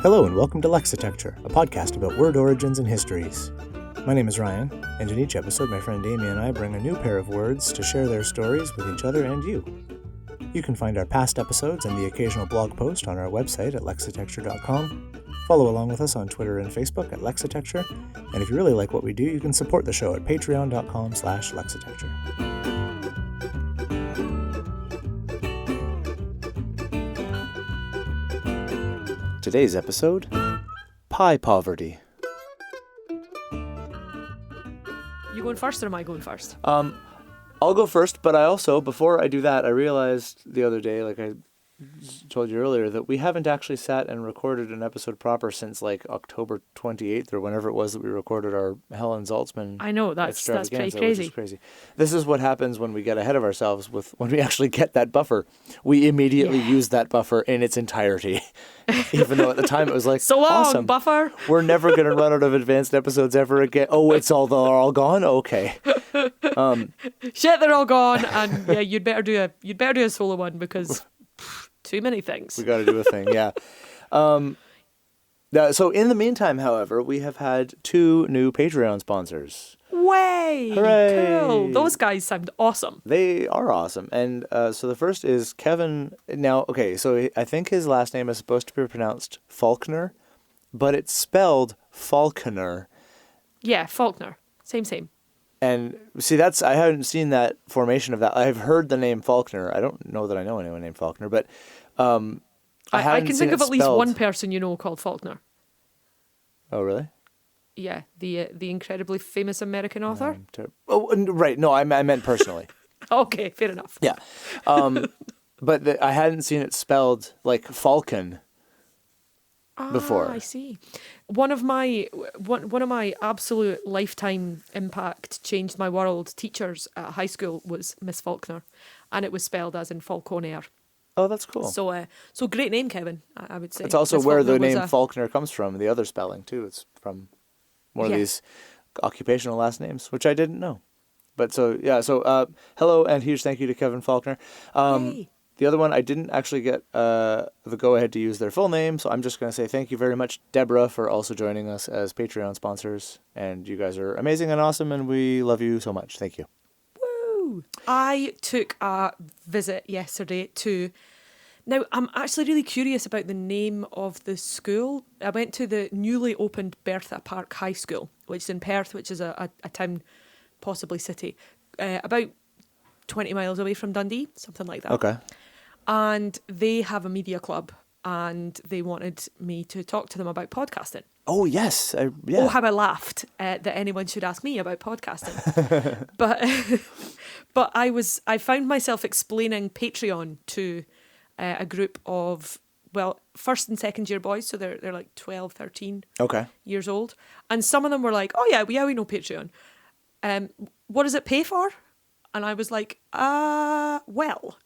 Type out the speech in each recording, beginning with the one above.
Hello and welcome to Lexitecture, a podcast about word origins and histories. My name is Ryan, and in each episode my friend Amy and I bring a new pair of words to share their stories with each other and you. You can find our past episodes and the occasional blog post on our website at lexitecture.com. Follow along with us on Twitter and Facebook at Lexitecture, and if you really like what we do, you can support the show at patreon.com/lexitecture. Today's episode, Pie Poverty. You going first or am I going first? I'll go first, but I also, before I do that, I realized the other day, like I told you earlier, that we haven't actually sat and recorded an episode proper since like October 28th or whenever it was that we recorded our Helen Zaltzman. I know, that's pretty crazy. Which is crazy. This is what happens when we get ahead of ourselves when we actually get that buffer. We immediately use that buffer in its entirety. Even though at the time it was like, so long, awesome, buffer. We're never going to run out of advanced episodes ever again. Oh, they're all gone? Okay. Shit, they're all gone, and yeah, you'd better do a solo one because too many things. We got to do a thing, yeah. So in the meantime, however, we have had 2 new Patreon sponsors. Way! Hooray! Cool. Those guys sound awesome. They are awesome. And so the first is Kevin. Now, okay, so I think his last name is supposed to be pronounced Faulkner, but it's spelled Falconer. Yeah, Faulkner. Same. And see, I haven't seen that formation of that. I've heard the name Faulkner. I don't know that I know anyone named Faulkner, but I can think of at least one person you know called Faulkner. Oh, really? Yeah, the incredibly famous American author. Right. No, I meant personally. Okay, fair enough. Yeah. But I hadn't seen it spelled like Falcon before. I see. One of my absolute lifetime impact, changed my world teachers at high school was Miss Faulkner, and it was spelled as in Falconer. Oh, that's cool. So great name, Kevin. I would say. It's also Miss where Faulkner the name Faulkner comes from. The other spelling too. It's from one of these occupational last names, which I didn't know. But so hello and huge thank you to Kevin Faulkner. Yay. The other one, I didn't actually get the go-ahead to use their full name, so I'm just going to say thank you very much, Deborah, for also joining us as Patreon sponsors. And you guys are amazing and awesome, and we love you so much. Thank you. Woo! I took a visit yesterday to... Now, I'm actually really curious about the name of the school. I went to the newly opened Bertha Park High School, which is in Perth, which is a town, possibly city, about 20 miles away from Dundee, something like that. Okay. And they have a media club, and they wanted me to talk to them about podcasting. Oh, yes. Yeah. Oh, how I laughed that anyone should ask me about podcasting. But I found myself explaining Patreon to a group of, first and second year boys, so they're like 12, 13 years old. And some of them were like, oh yeah, we know Patreon. What does it pay for? And I was like, well.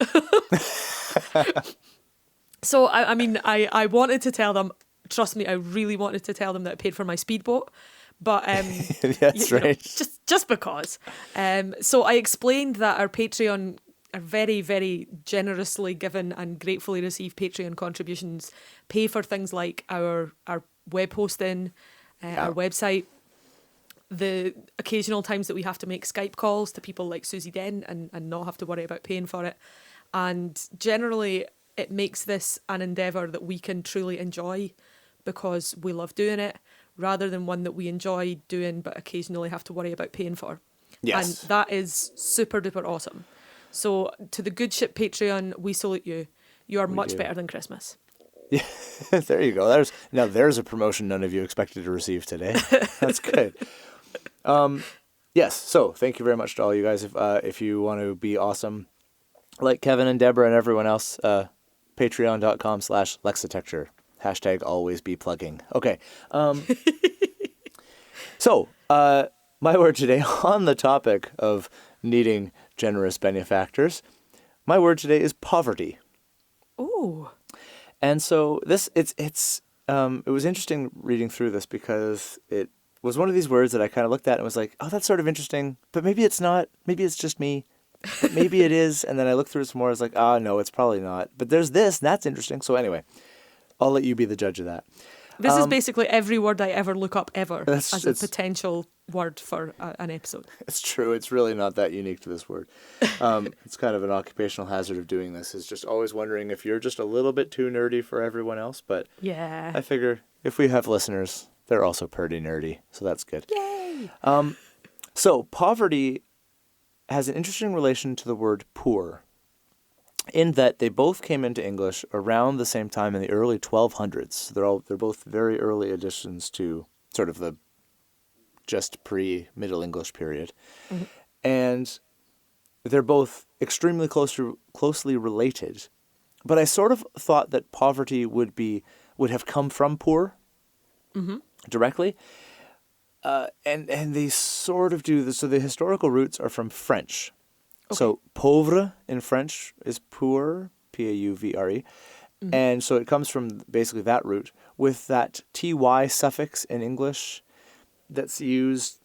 So, I wanted to tell them, trust me, I really wanted to tell them that it paid for my speedboat. But, that's right. Just because. So I explained that our Patreon are very, very generously given and gratefully received Patreon contributions pay for things like our web hosting, our website, the occasional times that we have to make Skype calls to people like Susie Den and not have to worry about paying for it. And generally, it makes this an endeavour that we can truly enjoy because we love doing it, rather than one that we enjoy doing but occasionally have to worry about paying for. Yes. And that is super duper awesome. So to the good ship Patreon, we salute you. You are much better than Christmas. Yeah, there you go. There's a promotion none of you expected to receive today. That's good. Yes, so thank you very much to all you guys. If you want to be awesome, like Kevin and Deborah and everyone else, patreon.com/Lexitecture. # always be plugging. Okay. So, my word today on the topic of needing generous benefactors, my word today is poverty. Ooh. And so it was interesting reading through this because it was one of these words that I kind of looked at and was like, oh, that's sort of interesting, but maybe it's not. Maybe it's just me. But maybe it is. And then I looked through it some more. I was like, oh, no, it's probably not. But there's this, and that's interesting. So anyway, I'll let you be the judge of that. This is basically every word I ever look up ever as a it's potential word for an episode. It's true. It's really not that unique to this word. It's kind of an occupational hazard of doing this, is just always wondering if you're just a little bit too nerdy for everyone else. But yeah, I figure if we have listeners, they're also pretty nerdy. So that's good. Yay! So poverty has an interesting relation to the word poor, in that they both came into English around the same time in the early 1200s. They're both very early additions to sort of the just pre-Middle English period. Mm-hmm. And they're both extremely closely related. But I sort of thought that poverty would have come from poor directly. And they sort of do this. So the historical roots are from French. Okay. So pauvre in French is poor, P-A-U-V-R-E. Mm-hmm. And so it comes from basically that root with that ty suffix in English that's used.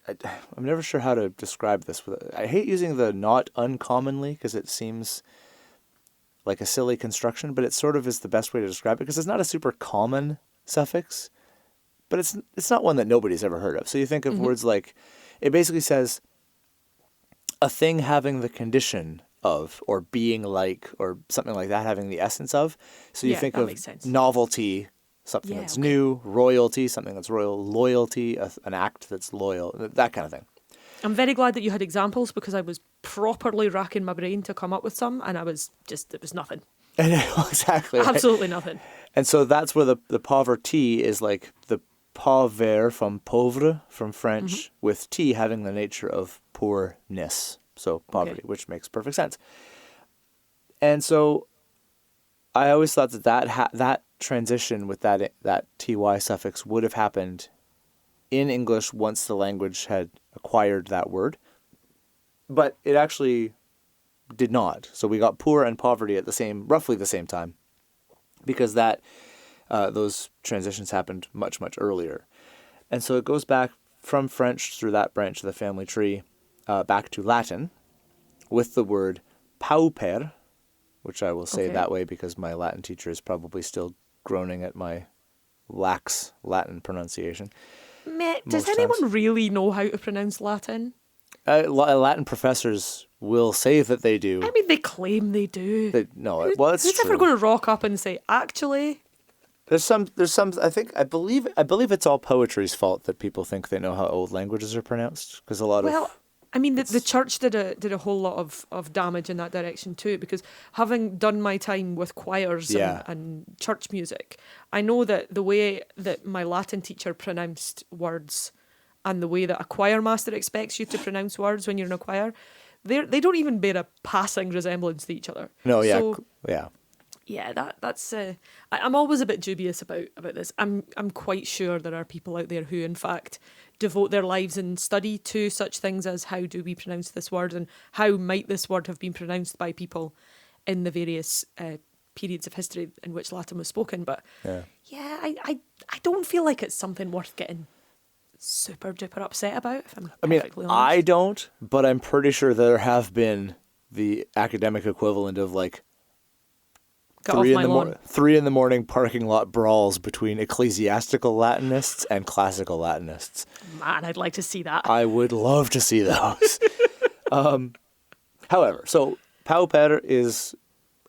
I'm never sure how to describe this. I hate using the not uncommonly because it seems like a silly construction, but it sort of is the best way to describe it because it's not a super common suffix, but it's not one that nobody's ever heard of. So you think of words like, it basically says a thing having the condition of, or being like, or something like that, having the essence of. So you think of novelty, something that's new, royalty, something that's royal, loyalty, an act that's loyal, that kind of thing. I'm very glad that you had examples because I was properly racking my brain to come up with some, and it was nothing. Exactly. Absolutely nothing. And so that's where the poverty is like the pauvre from pauvre from French, with T having the nature of poorness. So poverty, which makes perfect sense. And so I always thought that transition with that ty suffix would have happened in English once the language had acquired that word. But it actually did not. So we got poor and poverty at roughly the same time, because those transitions happened much, much earlier. And so it goes back from French through that branch of the family tree back to Latin with the word pauper, which I will say that way because my Latin teacher is probably still groaning at my lax Latin pronunciation. Does anyone really know how to pronounce Latin? Latin professors will say that they do. I mean, they claim they do. It's who's true. Ever going to rock up and say, actually? There's some. I believe it's all poetry's fault that people think they know how old languages are pronounced, because I mean, the church did a whole lot of damage in that direction too, because having done my time with choirs and church music, I know that the way that my Latin teacher pronounced words and the way that a choir master expects you to pronounce words when you're in a choir, they don't even bear a passing resemblance to each other. No, yeah, so, yeah. Yeah, that's. I'm always a bit dubious about this. I'm quite sure there are people out there who, in fact, devote their lives and study to such things as how do we pronounce this word and how might this word have been pronounced by people in the various periods of history in which Latin was spoken. But I don't feel like it's something worth getting super duper upset about. If I'm perfectly honest. I don't, but I'm pretty sure there have been the academic equivalent of like 3 in the morning parking lot brawls between ecclesiastical Latinists and classical Latinists. Man, I'd like to see that. I would love to see those. However, so pauper is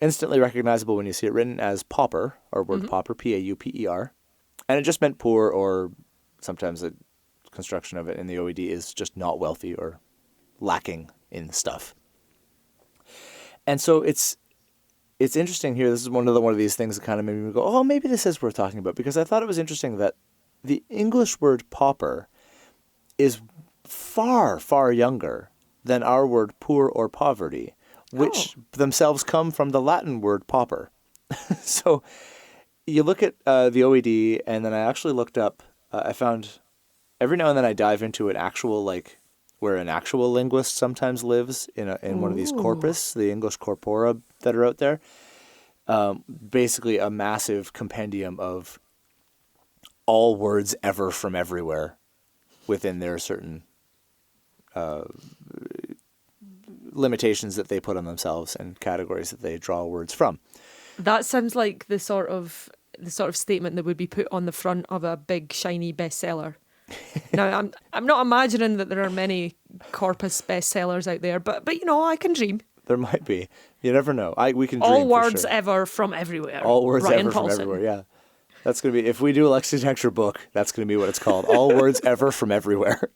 instantly recognizable when you see it written as pauper, or word pauper, P-A-U-P-E-R. And it just meant poor, or sometimes the construction of it in the OED is just not wealthy or lacking in stuff. And so it's interesting here. This is one of these things that kind of made me go, oh, maybe this is worth talking about, because I thought it was interesting that the English word pauper is far, far younger than our word poor or poverty, which themselves come from the Latin word pauper. So you look at the OED, and then I actually looked up, I found every now and then I dive into an actual, like, where an actual linguist sometimes lives in one of these corpus, the English corpora that are out there. Basically a massive compendium of all words ever from everywhere within their certain limitations that they put on themselves and categories that they draw words from. That sounds like the sort of statement that would be put on the front of a big shiny bestseller. Now, I'm not imagining that there are many corpus bestsellers out there, but I can dream. There might be. You never know. We can dream. All words for sure. ever from everywhere. All words Ryan ever Paulson. from everywhere. Yeah, that's gonna be, if we do a Lexitecture book, that's gonna be what it's called. All words ever from everywhere.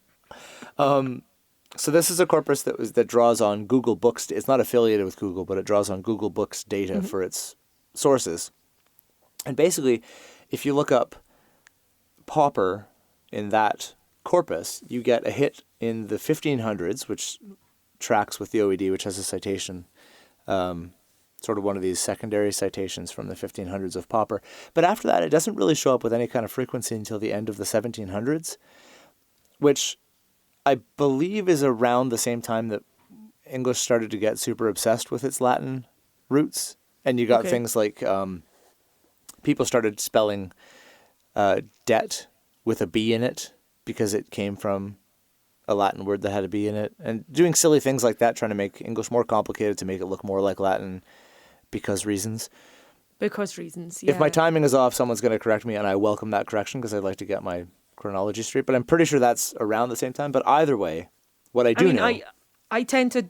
So this is a corpus that draws on Google Books. It's not affiliated with Google, but it draws on Google Books data for its sources. And basically, if you look up pauper in that corpus, you get a hit in the 1500s, which tracks with the OED, which has a citation, sort of one of these secondary citations from the 1500s of pauper. But after that, it doesn't really show up with any kind of frequency until the end of the 1700s, which I believe is around the same time that English started to get super obsessed with its Latin roots. And you got things like people started spelling debt with a B in it because it came from a Latin word that had a B in it. And doing silly things like that, trying to make English more complicated to make it look more like Latin because reasons. Because reasons, yeah. If my timing is off, someone's going to correct me, and I welcome that correction because I'd like to get my chronology straight, but I'm pretty sure that's around the same time. But either way, what I do know, I tend to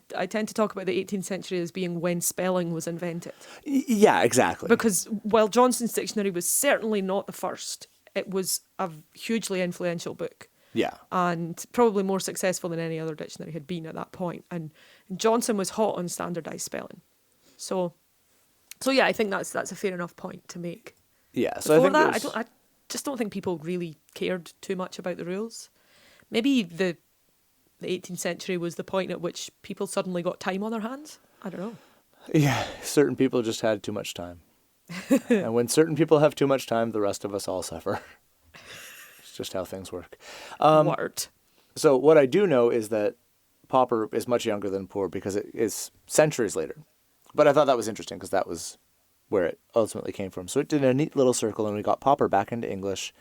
talk about the 18th century as being when spelling was invented. Yeah, exactly. Because while Johnson's dictionary was certainly not the first, it was a hugely influential book. Yeah, and probably more successful than any other dictionary had been at that point. And Johnson was hot on standardized spelling. So yeah, I think that's a fair enough point to make. Yeah. So Before I think I just don't think people really cared too much about the rules. Maybe the 18th century was the point at which people suddenly got time on their hands. I don't know. Yeah, certain people just had too much time. And when certain people have too much time, the rest of us all suffer. It's just how things work. Word. So what I do know is that pauper is much younger than poor because it is centuries later. But I thought that was interesting because that was where it ultimately came from. So it did a neat little circle, and we got pauper back into English,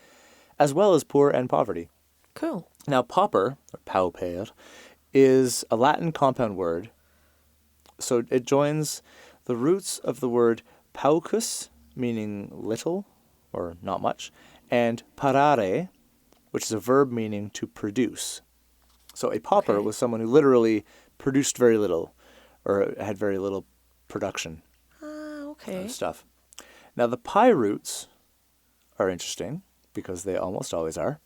as well as poor and poverty. Cool. Now, pauper, or pauper, is a Latin compound word. So it joins the roots of the word paucus, meaning little or not much, and parare, which is a verb meaning to produce. So a pauper was someone who literally produced very little or had very little production. Stuff. Now, the pi roots are interesting because they almost always are.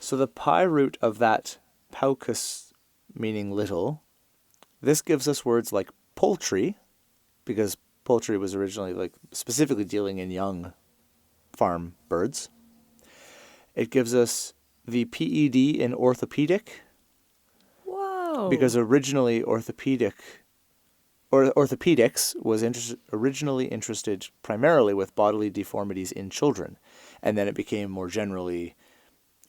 So the pi root of that paucus, meaning little, this gives us words like poultry, because poultry was originally like specifically dealing in young farm birds. It gives us the PED in orthopedic. Whoa. Because originally orthopedics was originally interested primarily with bodily deformities in children, and then it became more generally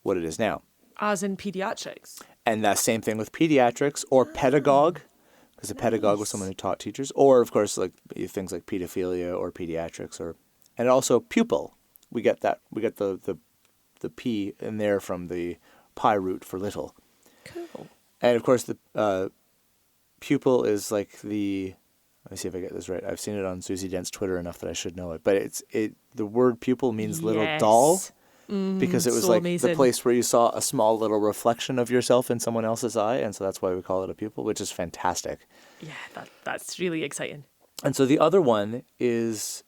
what it is now. As in pediatrics. And that same thing with pediatrics or pedagogue, because a pedagogue was someone who taught teachers, or of course like things like pedophilia or pediatrics, and also pupil. We get the P in there from the pi root for little. Cool. And of course the pupil is like let me see if I get this right. I've seen it on Susie Dent's Twitter enough that I should know it. But the word pupil means little doll, because it was so like amazing. The place where you saw a small little reflection of yourself in someone else's eye, and so that's why we call it a pupil, which is fantastic. Yeah, that's really exciting. And so the other one is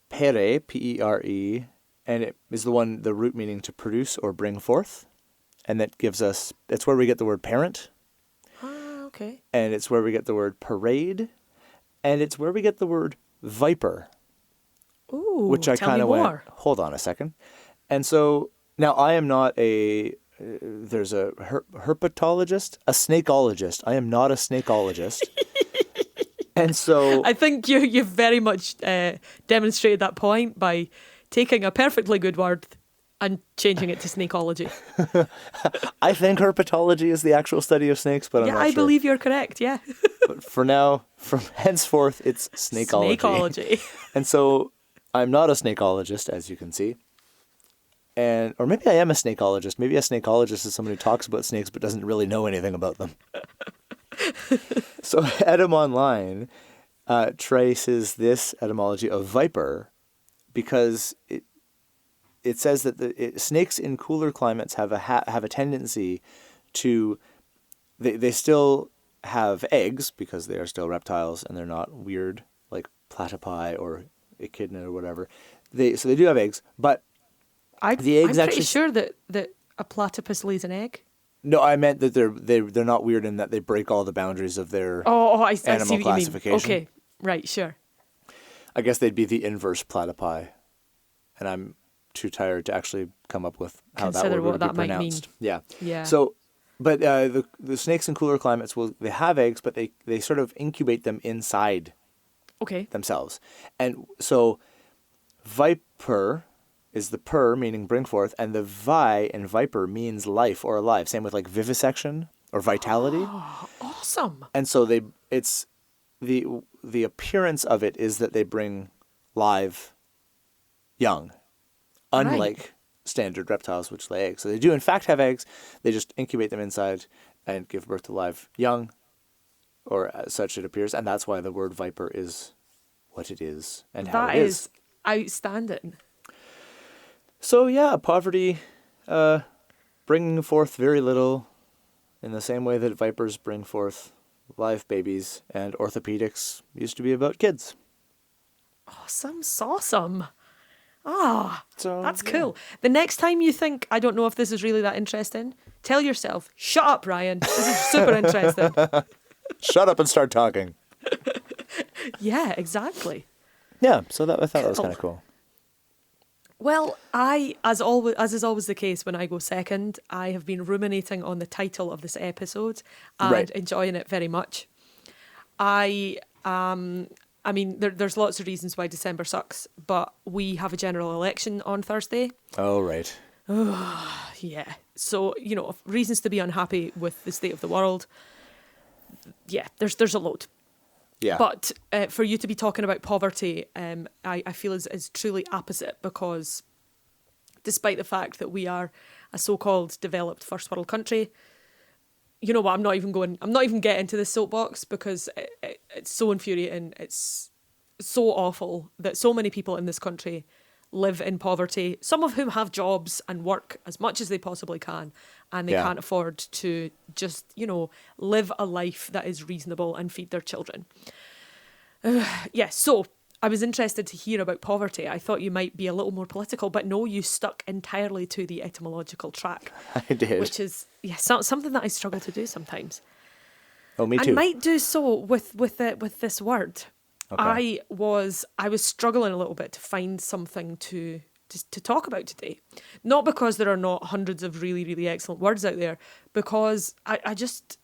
pere, P-E-R-E, and it is the root meaning to produce or bring forth, and that's where we get the word parent. Okay. And it's where we get the word parade, and it's where we get the word viper. Ooh, which I kind of went, hold on a second. And so now I am not there's a herpetologist, a snakeologist. I am not a snakeologist. And so I think you've very much demonstrated that point by taking a perfectly good word and changing it to snakeology. I think herpetology is the actual study of snakes, but I'm not sure. Yeah, I believe you're correct, yeah. But for now, from henceforth, it's snakeology. Snakeology. And so I'm not a snakeologist, as you can see. or maybe I am a snakeologist. Maybe a snakeologist is someone who talks about snakes but doesn't really know anything about them. So Etym Online traces this etymology of viper because it says that snakes in cooler climates have a tendency to they still have eggs because they are still reptiles and they're not weird like platypi or echidna or whatever. So they do have eggs, but the eggs I'm actually. pretty sure that a platypus lays an egg. No, I meant that they're not weird in that they break all the boundaries of their I see animal what classification. You mean. Okay, right, sure. I guess they'd be the inverse platypi, and I'm too tired to actually come up with how Consider that word what would that be might pronounced. mean. Yeah. So, but the snakes in cooler climates they have eggs, but they sort of incubate them inside themselves, and so viper is the per meaning bring forth, and the vi in viper means life or alive. Same with like vivisection or vitality. Oh, awesome! And so it's the appearance of it is that they bring live young, unlike standard reptiles which lay eggs. So they do in fact have eggs. They just incubate them inside and give birth to live young, or as such it appears, and that's why the word viper is what it is and how it is. That is outstanding. So yeah, poverty bringing forth very little in the same way that vipers bring forth live babies, and orthopedics used to be about kids. Awesome. That's cool. Yeah. The next time you think, I don't know if this is really that interesting, tell yourself, shut up, Ryan. This is super interesting. Shut up and start talking. Yeah, exactly. Yeah, so I thought that was kind of cool. Well, as is always the case when I go second, I have been ruminating on the title of this episode and enjoying it very much. I mean, there's lots of reasons why December sucks, but we have a general election on Thursday. Oh, right. Yeah. So, reasons to be unhappy with the state of the world. Yeah, there's a load. Yeah. But for you to be talking about poverty, I feel is truly apposite, because despite the fact that we are a so-called developed first world country, you know what? I'm not even getting into this soapbox, because it's so infuriating. It's so awful that so many people in this country live in poverty, some of whom have jobs and work as much as they possibly can, and they can't afford to just, live a life that is reasonable and feed their children. So I was interested to hear about poverty. I thought you might be a little more political, but no, you stuck entirely to the etymological track. I did. Which is something that I struggle to do sometimes. Oh, me too. And might do so with this word. Okay. I was struggling a little bit to find something to talk about today. Not because there are not hundreds of really, really excellent words out there, because I just,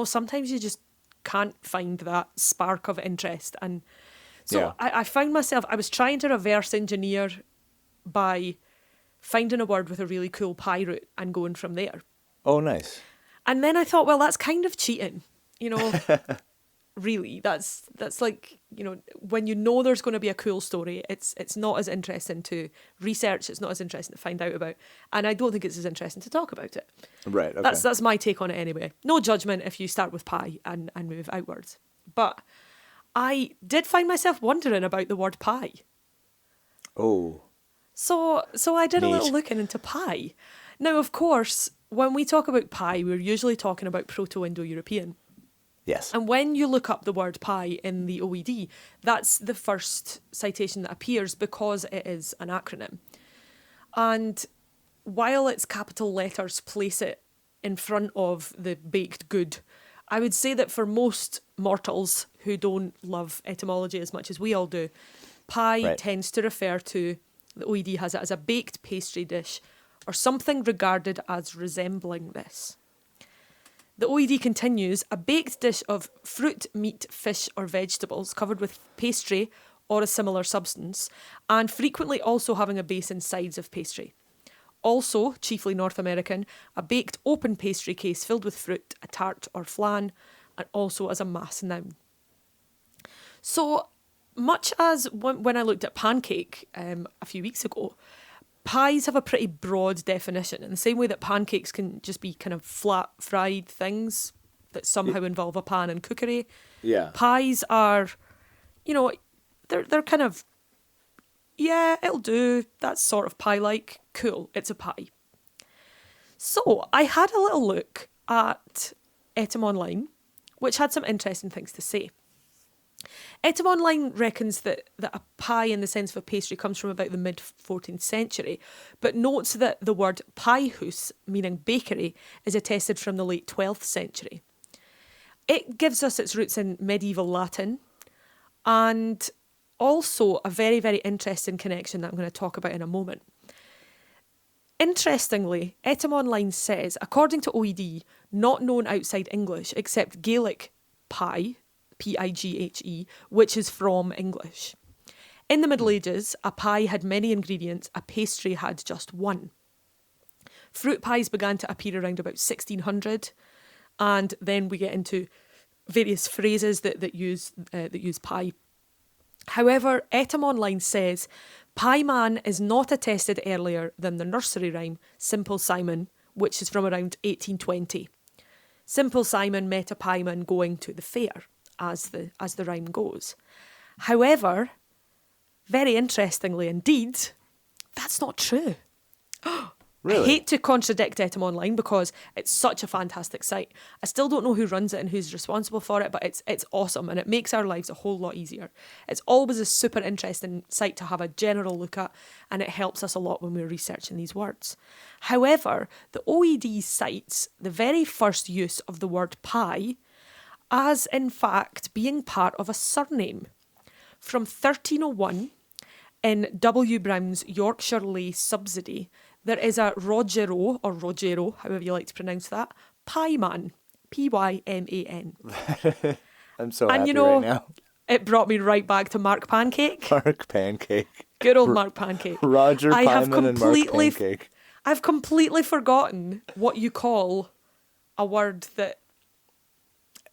sometimes you just can't find that spark of interest. And so I found myself, I was trying to reverse engineer by finding a word with a really cool pie root and going from there. Oh, nice. And then I thought, well, that's kind of cheating, Really, that's like, when there's going to be a cool story, it's not as interesting to research, it's not as interesting to find out about, and I don't think it's as interesting to talk about it. Right, okay. That's my take on it anyway. No judgment if you start with pie and move outwards. But I did find myself wondering about the word pie. Oh. So I did Neat. a little looking into pie. Now, of course, when we talk about pie, we're usually talking about Proto-Indo-European. Yes. And when you look up the word pie in the OED, that's the first citation that appears, because it is an acronym. And while its capital letters place it in front of the baked good, I would say that for most mortals who don't love etymology as much as we all do, pie tends to refer to, the OED has it as a baked pastry dish or something regarded as resembling this. The OED continues, a baked dish of fruit, meat, fish or vegetables covered with pastry or a similar substance, and frequently also having a base and sides of pastry. Also, chiefly North American, a baked open pastry case filled with fruit, a tart or flan, and also as a mass noun. So, much as when I looked at pancake a few weeks ago, pies have a pretty broad definition, in the same way that pancakes can just be kind of flat fried things that somehow involve a pan and cookery. Yeah. Pies are, they're kind of, yeah, it'll do. That's sort of pie-like. Cool, it's a pie. So I had a little look at Etim Online, which had some interesting things to say. Etim Online reckons that a pie in the sense of a pastry comes from about the mid-14th century, but notes that the word piehus, meaning bakery, is attested from the late 12th century. It gives us its roots in medieval Latin, and also a very, very interesting connection that I'm going to talk about in a moment. Interestingly, Etim Online says, according to OED, not known outside English except Gaelic pie, P-I-G-H-E, which is from English. In the Middle Ages, a pie had many ingredients, a pastry had just one. Fruit pies began to appear around about 1600, and then we get into various phrases that use pie. However, Etim Online says, Pie man is not attested earlier than the nursery rhyme Simple Simon, which is from around 1820. Simple Simon met a pieman going to the fair, as the rhyme goes. However, very interestingly indeed, that's not true. Really? I hate to contradict Etim Online because it's such a fantastic site. I still don't know who runs it and who's responsible for it, but it's awesome and it makes our lives a whole lot easier. It's always a super interesting site to have a general look at, and it helps us a lot when we're researching these words. However, the OED cites the very first use of the word pie as, in fact, being part of a surname. From 1301, in W. Brown's Yorkshire Lay Subsidy, there is a Rogero, however you like to pronounce that, Pieman, P-Y-M-A-N. I'm so happy right now. It brought me right back to Mark Pancake. Mark Pancake. Good old Mark Pancake. Roger Pieman and Mark Pancake. I've completely forgotten what you call a word that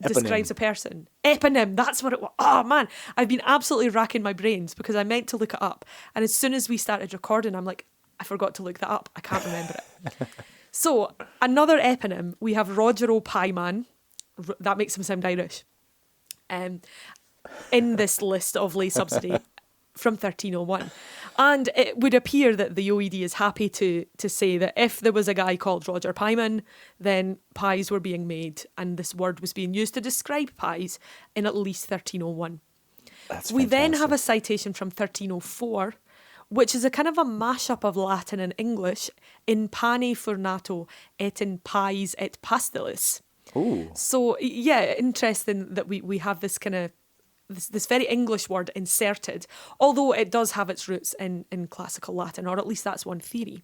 describes a person. Eponym, that's what it was. Oh man, I've been absolutely racking my brains because I meant to look it up. And as soon as we started recording, I'm like, I forgot to look that up. I can't remember it. So, another eponym, we have Rogero Pieman. That makes him sound Irish. In this list of lay subsidy from 1301. And it would appear that the OED is happy to say that if there was a guy called Roger Pieman, then pies were being made and this word was being used to describe pies in at least 1301. That's we fantastic. then have a citation from 1304, which is a kind of a mashup of Latin and English, in pane fornato et in pies et pastelis. Ooh. So, yeah, interesting that we have this kind of this very English word inserted, although it does have its roots in classical Latin, or at least that's one theory.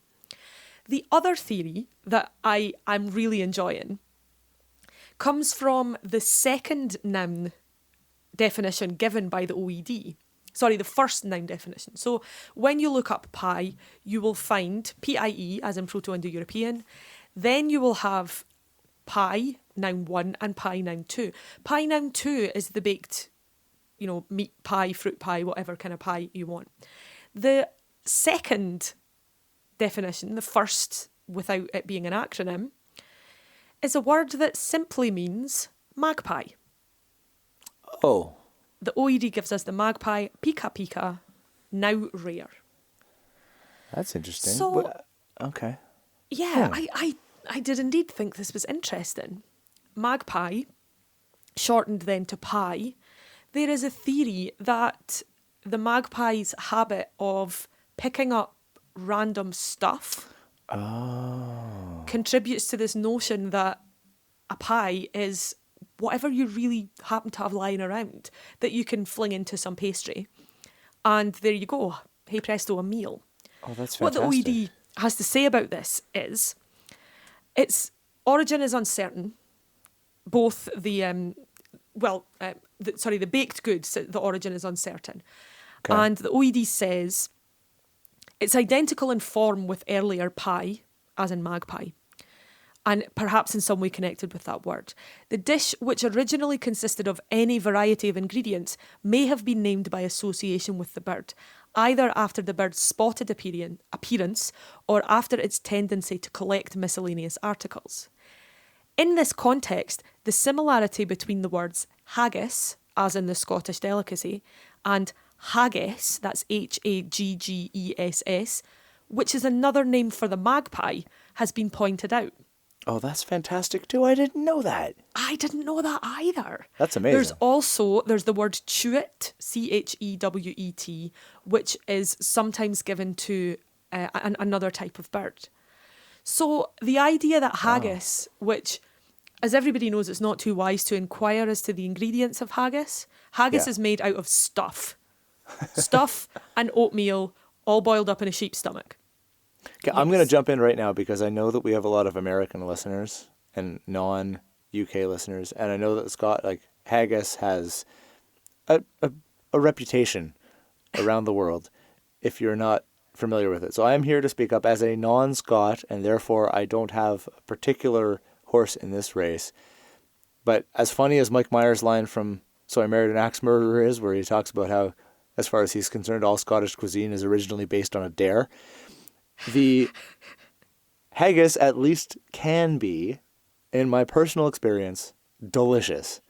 The other theory that I'm really enjoying comes from the second noun definition given by the OED. Sorry, the first noun definition. So when you look up pie, you will find PIE, as in Proto-Indo-European. Then you will have pie, noun 1, and pie, noun 2. Pie, noun 2 is the baked, meat pie, fruit pie, whatever kind of pie you want. The second definition, the first without it being an acronym, is a word that simply means magpie. Oh. The OED gives us the magpie, pika pika, now rare. That's interesting. So, okay. Yeah, I did indeed think this was interesting. Magpie, shortened then to pie, there is a theory that the magpie's habit of picking up random stuff contributes to this notion that a pie is whatever you really happen to have lying around that you can fling into some pastry. And there you go. Hey presto, a meal. Oh, that's fantastic. What the OED has to say about this is its origin is uncertain. Both the baked goods, the origin is uncertain. Okay. And the OED says it's identical in form with earlier pie, as in magpie. and perhaps in some way connected with that word. The dish, which originally consisted of any variety of ingredients, may have been named by association with the bird, either after the bird's spotted appearance or after its tendency to collect miscellaneous articles. In this context, the similarity between the words haggis, as in the Scottish delicacy, and haggis, that's Haggess, which is another name for the magpie, has been pointed out. Oh, that's fantastic too. I didn't know that. I didn't know that either. That's amazing. There's the word chewet, Chewet, which is sometimes given to another type of bird. So the idea that haggis, which, as everybody knows, it's not too wise to inquire as to the ingredients of haggis. Haggis is made out of stuff. Stuff and oatmeal all boiled up in a sheep's stomach. Okay, I'm going to jump in right now because I know that we have a lot of American listeners and non-UK listeners, and I know that Scott, haggis has a reputation around the world if you're not familiar with it. So I am here to speak up as a non-Scot, and therefore I don't have a particular horse in this race. But as funny as Mike Myers' line from So I Married an Axe Murderer is, where he talks about how, as far as he's concerned, all Scottish cuisine is originally based on a dare, the haggis at least can be, in my personal experience, delicious.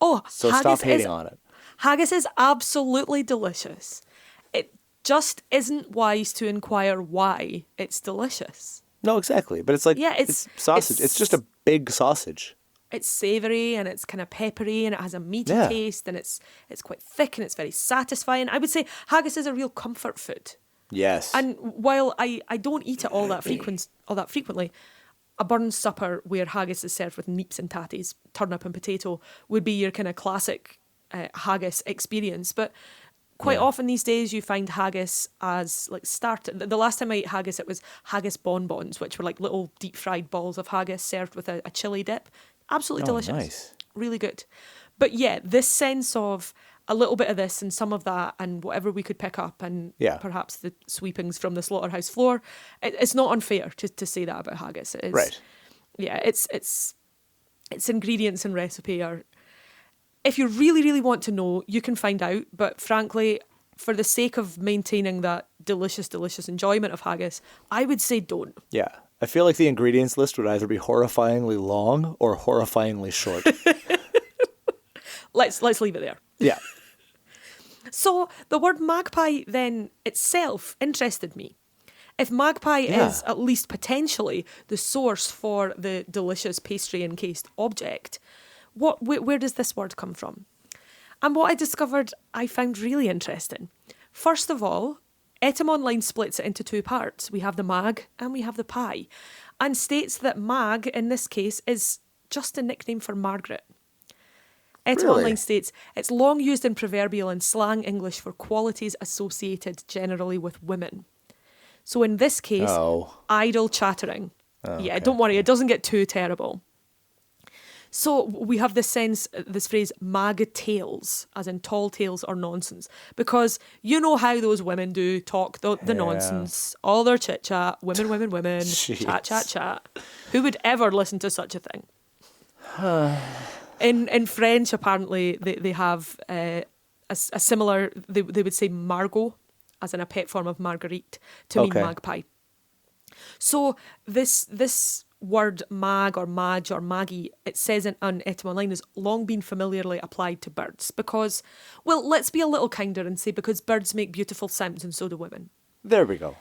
Oh, so stop hating on it. Haggis is absolutely delicious. It just isn't wise to inquire why it's delicious. No, exactly. But it's it's sausage. It's just a big sausage. It's savoury and it's kind of peppery and it has a meaty taste and it's quite thick and it's very satisfying. I would say haggis is a real comfort food. Yes. And while I don't eat it all that frequently, a burn supper where haggis is served with neeps and tatties, turnip and potato, would be your kind of classic haggis experience. But quite often these days you find haggis as the last time I ate haggis, it was haggis bonbons, which were like little deep fried balls of haggis served with a chili dip. Absolutely delicious. Nice. Really good. But yeah, this sense of a little bit of this and some of that and whatever we could pick up and perhaps the sweepings from the slaughterhouse floor, it's not unfair to say that about haggis. It is, right. Yeah, its ingredients and recipe are, if you really, really want to know, you can find out. But frankly, for the sake of maintaining that delicious, delicious enjoyment of haggis, I would say don't. Yeah. I feel like the ingredients list would either be horrifyingly long or horrifyingly short. Let's leave it there. Yeah. So the word magpie then itself interested me. If magpie is at least potentially the source for the delicious pastry encased object, where does this word come from? And what I discovered I found really interesting. First of all, Etymonline splits it into two parts. We have the mag and we have the pie, and states that mag in this case is just a nickname for Margaret. Etymonline states, it's long used in proverbial and slang English for qualities associated generally with women. So in this case, idle chattering. Yeah, don't worry, it doesn't get too terrible. So we have this phrase, mag tales, as in tall tales or nonsense. Because you know how those women do talk the nonsense, all their chit-chat, women, chat. Who would ever listen to such a thing? In French, apparently, they have a similar, they would say Margot, as in a pet form of Marguerite, to mean magpie. So this word mag or madge or maggie, it says on Etymonline, has long been familiarly applied to birds because, well, let's be a little kinder and say because birds make beautiful sounds and so do women. There we go.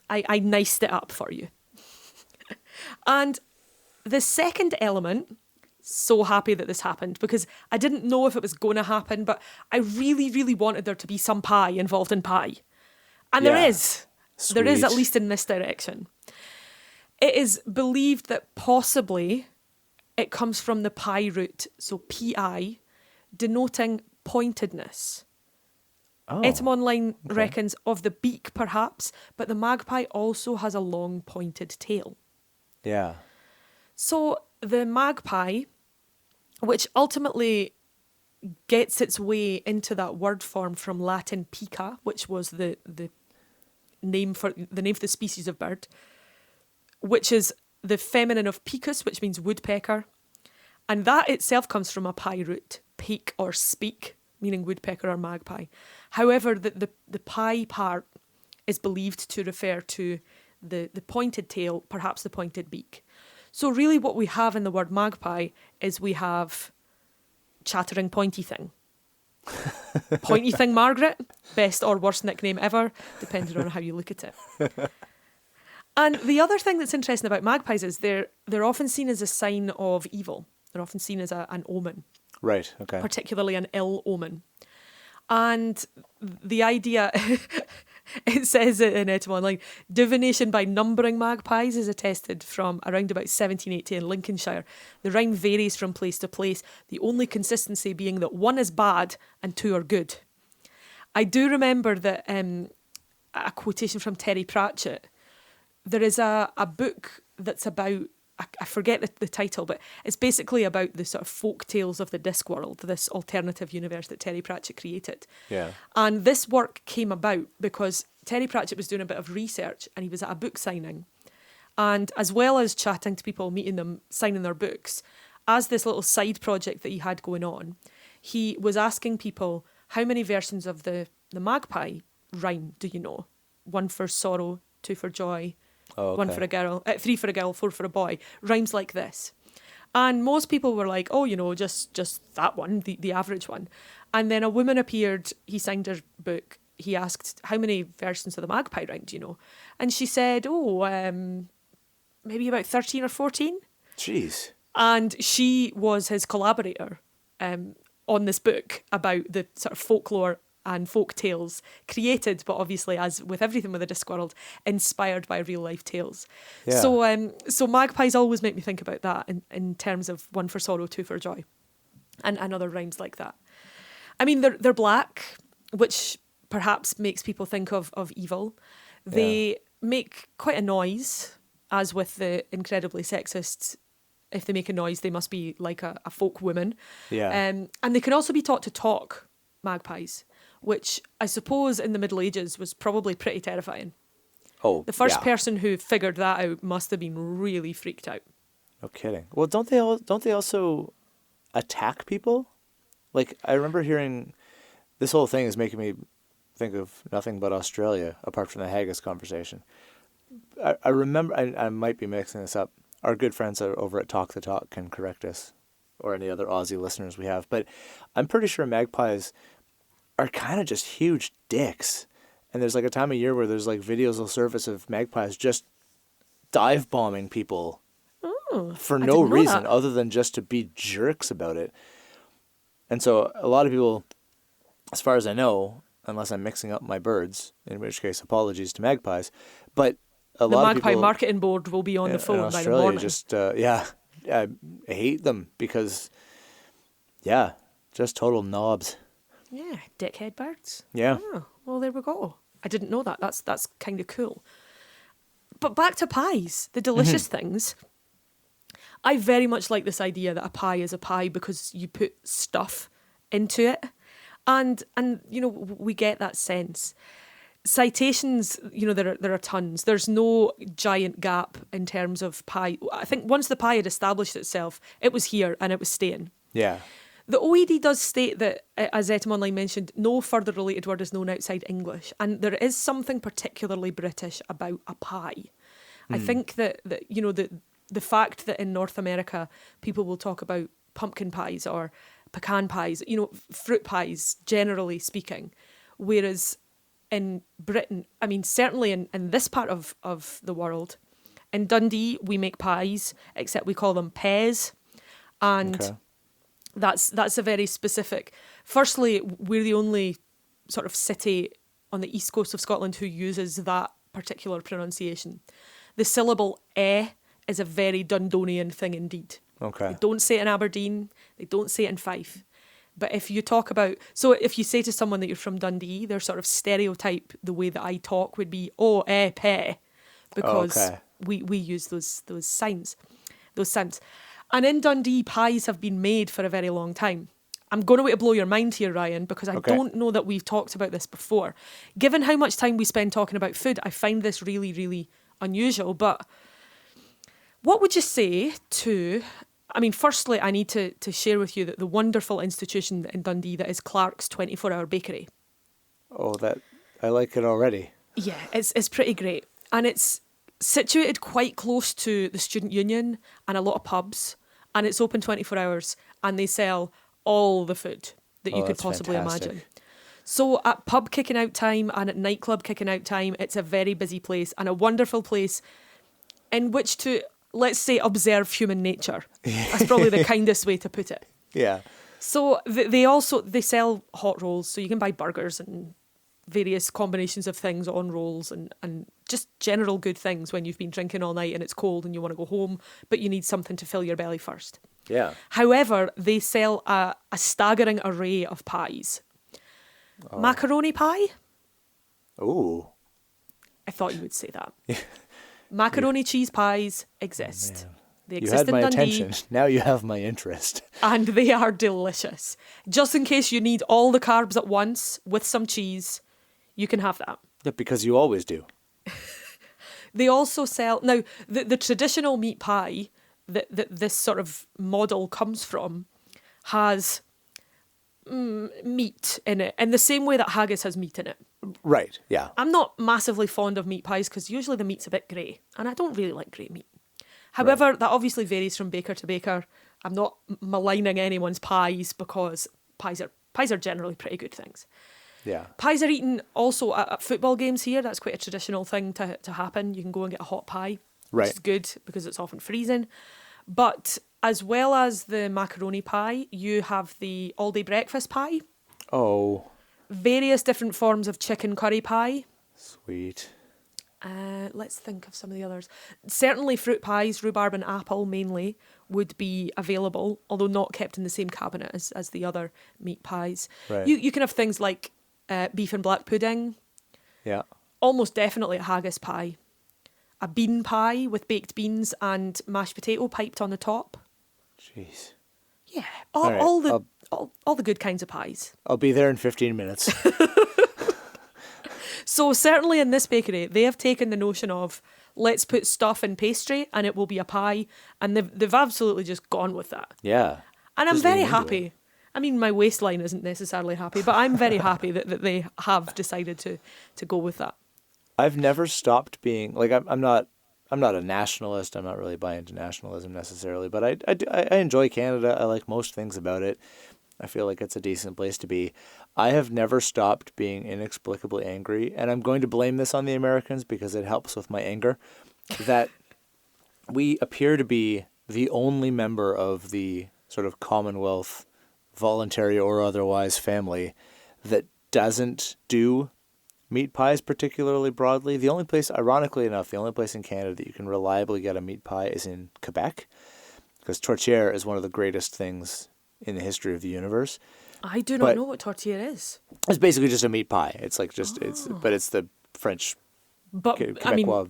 I niced it up for you. And the second element, so happy that this happened because I didn't know if it was going to happen, but I really, really wanted there to be some pie involved in pie. And there is. Sweet. There is, at least in this direction. It is believed that possibly it comes from the pie root, so Pi, denoting pointedness. Etymonline reckons of the beak, perhaps, but the magpie also has a long pointed tail. Yeah. So the magpie, which ultimately gets its way into that word form from Latin pica, which was the name for the species of bird, which is the feminine of picus, which means woodpecker. And that itself comes from a pie root, peak or speak, meaning woodpecker or magpie. However, the pie part is believed to refer to the pointed tail, perhaps the pointed beak. So really what we have in the word magpie is we have chattering pointy thing. Pointy thing Margaret, best or worst nickname ever, depending on how you look at it. And the other thing that's interesting about magpies is they're often seen as a sign of evil. They're often seen as an omen. Right, okay. Particularly an ill omen. And the idea, it says in etymology, divination by numbering magpies is attested from around about 1780 in Lincolnshire. The rhyme varies from place to place, the only consistency being that one is bad and two are good. I do remember that a quotation from Terry Pratchett. There is a book that's about, I forget the title, but it's basically about the sort of folk tales of the Discworld, this alternative universe that Terry Pratchett created. Yeah. And this work came about because Terry Pratchett was doing a bit of research and he was at a book signing. And as well as chatting to people, meeting them, signing their books, as this little side project that he had going on, he was asking people, how many versions of the magpie rhyme do you know? 1 for sorrow, 2 for joy, Oh, okay. 1 for a girl, 3 for a girl, 4 for a boy, rhymes like this. And most people were like, oh, just that one, the average one. And then a woman appeared, he signed her book, he asked, how many versions of the magpie rhyme do you know? And she said, maybe about 13 or 14. Jeez. And she was his collaborator on this book about the sort of folklore and folk tales created, but obviously, as with everything with the Discworld, inspired by real life tales. Yeah. So magpies always make me think about that in terms of 1 for sorrow, 2 for joy, and other rhymes like that. I mean, they're black, which perhaps makes people think of evil. They make quite a noise, as with the incredibly sexist. If they make a noise, they must be like a folk woman. Yeah. And they can also be taught to talk, magpies, which I suppose in the Middle Ages was probably pretty terrifying. Oh, The first person who figured that out must have been really freaked out. No kidding. Well, don't they also attack people? Like, I remember hearing, this whole thing is making me think of nothing but Australia, apart from the haggis conversation. I remember, I might be mixing this up. Our good friends over at Talk the Talk can correct us, or any other Aussie listeners we have. But I'm pretty sure magpies are kind of just huge dicks. And there's like a time of year where there's like videos will surface of magpies just dive bombing people for no reason other than just to be jerks about it. And so a lot of people, as far as I know, unless I'm mixing up my birds, in which case apologies to magpies, but a lot of people... The Magpie Marketing Board will be on the phone by the morning. Just, I hate them because, just total knobs. Yeah, dickhead birds. Yeah. Oh, well, there we go. I didn't know that. That's kind of cool. But back to pies, the delicious things. I very much like this idea that a pie is a pie because you put stuff into it. And we get that sense. Citations, there are tons. There's no giant gap in terms of pie. I think once the pie had established itself, it was here and it was staying. Yeah. The OED does state that, as Etim Online mentioned, no further related word is known outside English. And there is something particularly British about a pie. I think that the fact that in North America people will talk about pumpkin pies or pecan pies, fruit pies, generally speaking, whereas in Britain, I mean, certainly in this part of the world, in Dundee, we make pies, except we call them peas. And that's a very specific... Firstly, we're the only sort of city on the east coast of Scotland who uses that particular pronunciation. The syllable is a very Dundonian thing indeed. Okay. They don't say it in Aberdeen. They don't say it in Fife. But if you talk about... So if you say to someone that you're from Dundee, their sort of stereotype, the way that I talk would be, pe, because we use those signs, those sounds. And in Dundee, pies have been made for a very long time. I'm going to blow your mind here, Ryan, because I don't know that we've talked about this before. Given how much time we spend talking about food, I find this really, really unusual. But What would you say to... I mean, firstly, I need to share with you that the wonderful institution in Dundee that is Clark's 24-hour bakery. Oh, I like it already. Yeah, it's pretty great. And it's situated quite close to the Student Union and a lot of pubs. And it's open 24 hours. And they sell all the food that you could possibly imagine. So at pub kicking out time and at nightclub kicking out time, it's a very busy place and a wonderful place in which to, let's say, observe human nature. That's probably the kindest way to put it. Yeah. So they sell hot rolls, so you can buy burgers and various combinations of things on rolls and just general good things when you've been drinking all night and it's cold and you want to go home, but you need something to fill your belly first. Yeah. However, they sell a staggering array of pies. Oh. Macaroni pie? Ooh. I thought you would say that. Macaroni cheese pies exist. Oh, they you exist had my in Dundee, attention. Now you have my interest. and they are delicious. Just in case you need all the carbs at once with some cheese, you can have that. Yeah, because you always do. They also sell... Now, the traditional meat pie that this sort of model comes from has meat in it, in the same way that haggis has meat in it. Right, yeah. I'm not massively fond of meat pies because usually the meat's a bit grey, and I don't really like grey meat. However, that obviously varies from baker to baker. I'm not maligning anyone's pies because pies are generally pretty good things. Yeah. Pies are eaten also at football games here. That's quite a traditional thing to happen. You can go and get a hot pie, which is good because it's often freezing. But as well as the macaroni pie, you have the all-day breakfast pie. Oh. Various different forms of chicken curry pie. Sweet. Let's think of some of the others. Certainly fruit pies, rhubarb and apple mainly, would be available, although not kept in the same cabinet as the other meat pies. Right. You can have things like beef and black pudding. Yeah. Almost definitely a haggis pie. A bean pie with baked beans and mashed potato piped on the top. Jeez. Yeah, All right, all the good kinds of pies. I'll be there in 15 minutes. So certainly in this bakery, they have taken the notion of let's put stuff in pastry and it will be a pie, and they've absolutely just gone with that. Yeah. And I'm Just very lean into happy. it. I mean, my waistline isn't necessarily happy, but I'm very happy that they have decided to go with that. I've never stopped being like I'm not a nationalist. I'm not really buying into nationalism necessarily, but I enjoy Canada. I like most things about it. I feel like it's a decent place to be. I have never stopped being inexplicably angry, and I'm going to blame this on the Americans because it helps with my anger, that we appear to be the only member of the sort of Commonwealth, voluntary or otherwise, family that doesn't do meat pies particularly broadly. The only place, ironically enough, the only place in Canada that you can reliably get a meat pie is in Quebec, because tourtière is one of the greatest things in the history of the universe. I do not know what tortilla is. It's basically just a meat pie. It's like it's the French Quebecois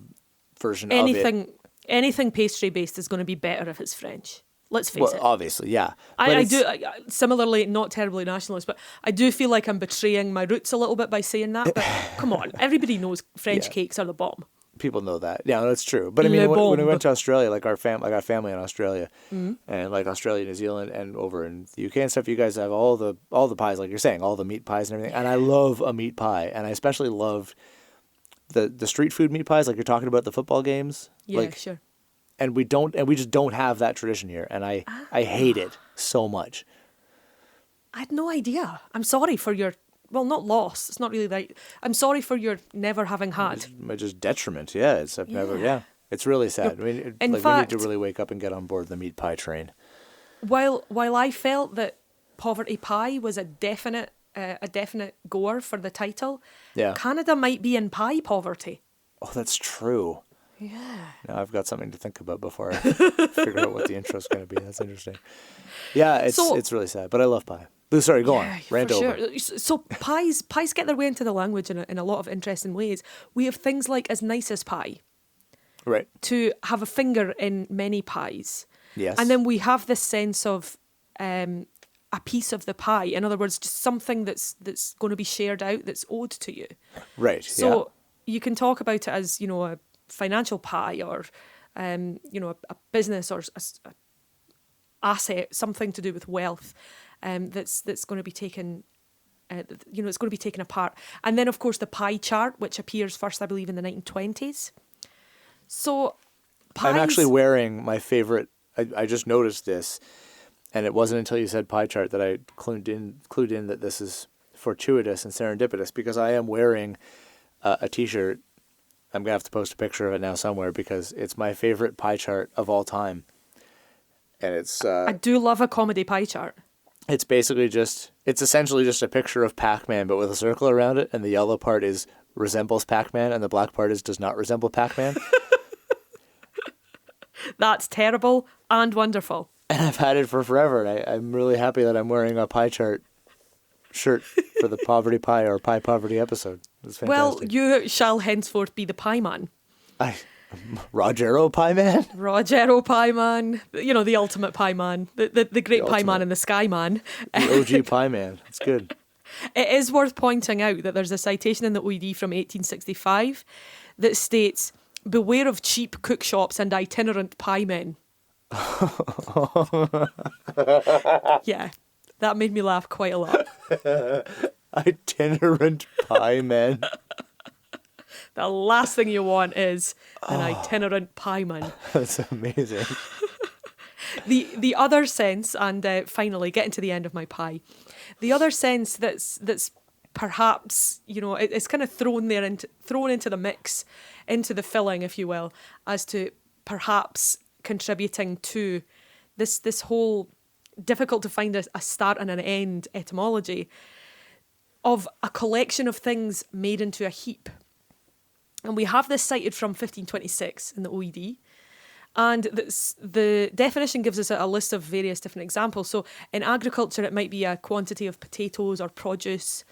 version of it. Anything pastry based is going to be better if it's French. Let's face it. Well, obviously, yeah. I do, similarly, not terribly nationalist, but I do feel like I'm betraying my roots a little bit by saying that. But come on, everybody knows French cakes are the bomb. People know that. Yeah, that's true. But I mean, when we went to Australia, like our family in Australia, and like Australia, New Zealand, and over in the UK and stuff, you guys have all the pies, like you're saying, all the meat pies and everything. And I love a meat pie, and I especially loved the street food meat pies, like you're talking about the football games. Yeah, sure. And we just don't have that tradition here, and I hate it so much. I had no idea. I'm sorry for your... Well, not loss. It's not really right. I'm sorry for your never having had. Just detriment. Yeah, it's really sad. I mean, in fact, we need to really wake up and get on board the meat pie train. While I felt that poverty pie was a definite goer for the title, Canada might be in pie poverty. Oh, that's true. Yeah. Now I've got something to think about before I figure out what the intro's going to be. That's interesting. Yeah, it's really sad, but I love pie. Sorry, go on. Rant over. Sure. So pies get their way into the language in a lot of interesting ways. We have things like as nice as pie. Right. To have a finger in many pies. Yes. And then we have this sense of a piece of the pie. In other words, just something that's going to be shared out, that's owed to you. Right. So you can talk about it as, a financial pie or a business or a asset, something to do with wealth, that's going to be taken. It's going to be taken apart. And then, of course, the pie chart, which appears first, I believe, in the 1920s. So, pies... I'm actually wearing my favorite. I just noticed this, and it wasn't until you said pie chart that I clued in that this is fortuitous and serendipitous, because I am wearing a T-shirt. I'm going to have to post a picture of it now somewhere, because it's my favorite pie chart of all time. And it's... I do love a comedy pie chart. It's essentially just a picture of Pac-Man, but with a circle around it, and the yellow part resembles Pac-Man, and the black part does not resemble Pac-Man. That's terrible and wonderful. And I've had it for forever, and I'm really happy that I'm wearing a pie chart shirt for the Poverty Pie or Pie Poverty episode. It's fantastic. Well, you shall henceforth be the Pie Man. Rogero Pie Man? Rogero Pie Man. The ultimate Pie Man. The great Pie Man and the Sky Man. The OG Pie Man. It's good. It is worth pointing out that there's a citation in the OED from 1865 that states, "Beware of cheap cook shops and itinerant pie men." Yeah, that made me laugh quite a lot. Itinerant pie men. The last thing you want is an itinerant pie man. That's amazing. The other sense, and finally getting to the end of my pie, the other sense that's perhaps, it's kind of thrown into the mix, into the filling, if you will, as to perhaps contributing to this whole difficult to find a start and an end etymology of a collection of things made into a heap. And we have this cited from 1526 in the OED. And the definition gives us a list of various different examples. So in agriculture, it might be a quantity of potatoes or produce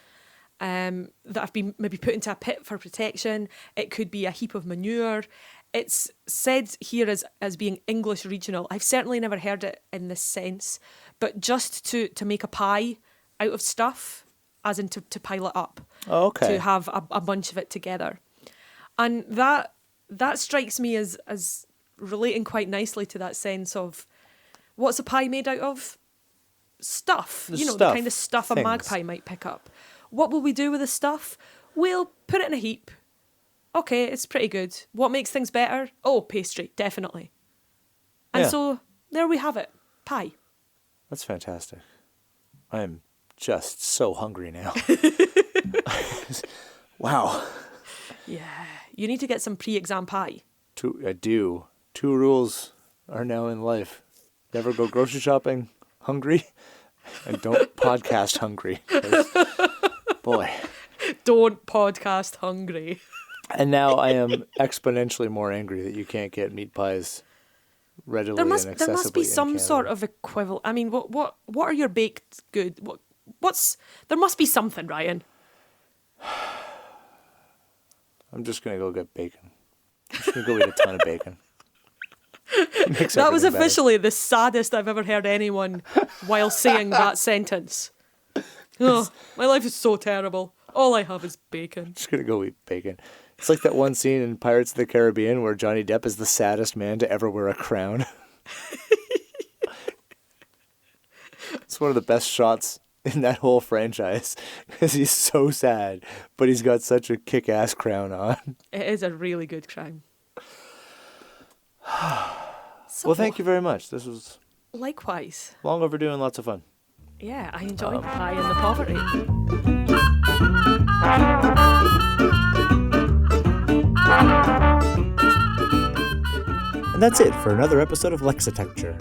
that have been maybe put into a pit for protection. It could be a heap of manure. It's said here as being English regional. I've certainly never heard it in this sense, but just to make a pie out of stuff, as in to pile it up. Oh, okay. To have a bunch of it together. And that strikes me as relating quite nicely to that sense of, what's a pie made out of? Stuff. The kind of stuff a magpie might pick up. What will we do with the stuff? We'll put it in a heap. Okay, it's pretty good. What makes things better? Oh, pastry, definitely. And so there we have it. Pie. That's fantastic. I am just so hungry now. Wow. Yeah, you need to get some pre-exam pie. I do. 2 rules are now in life. Never go grocery shopping hungry, and don't podcast hungry. Boy. Don't podcast hungry. And now I am exponentially more angry that you can't get meat pies readily and accessibly. There must be some Canada. sort of equivalent. I mean, what are your baked good? There must be something, Ryan. I'm just going to go get bacon. I'm just going to go eat a ton of bacon. That was officially the saddest I've ever heard anyone while saying that sentence. Oh, my life is so terrible. All I have is bacon. I'm just going to go eat bacon. It's like that one scene in Pirates of the Caribbean where Johnny Depp is the saddest man to ever wear a crown. It's one of the best shots in that whole franchise because he's so sad, but he's got such a kick-ass crown on. It is a really good crown. Well, thank you very much. This was likewise long overdue and lots of fun. Yeah, I enjoyed the pie and the poverty. And that's it for another episode of Lexitecture.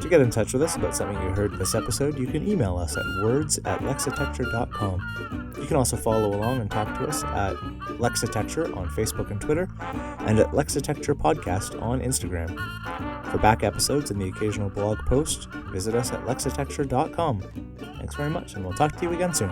To get in touch with us about something you heard in this episode, you can email us at words@lexitecture.com. You can also follow along and talk to us at Lexitecture on Facebook and Twitter, and at Lexitecture Podcast on Instagram. For back episodes and the occasional blog post, visit us at Lexitecture.com. Thanks very much, and we'll talk to you again soon.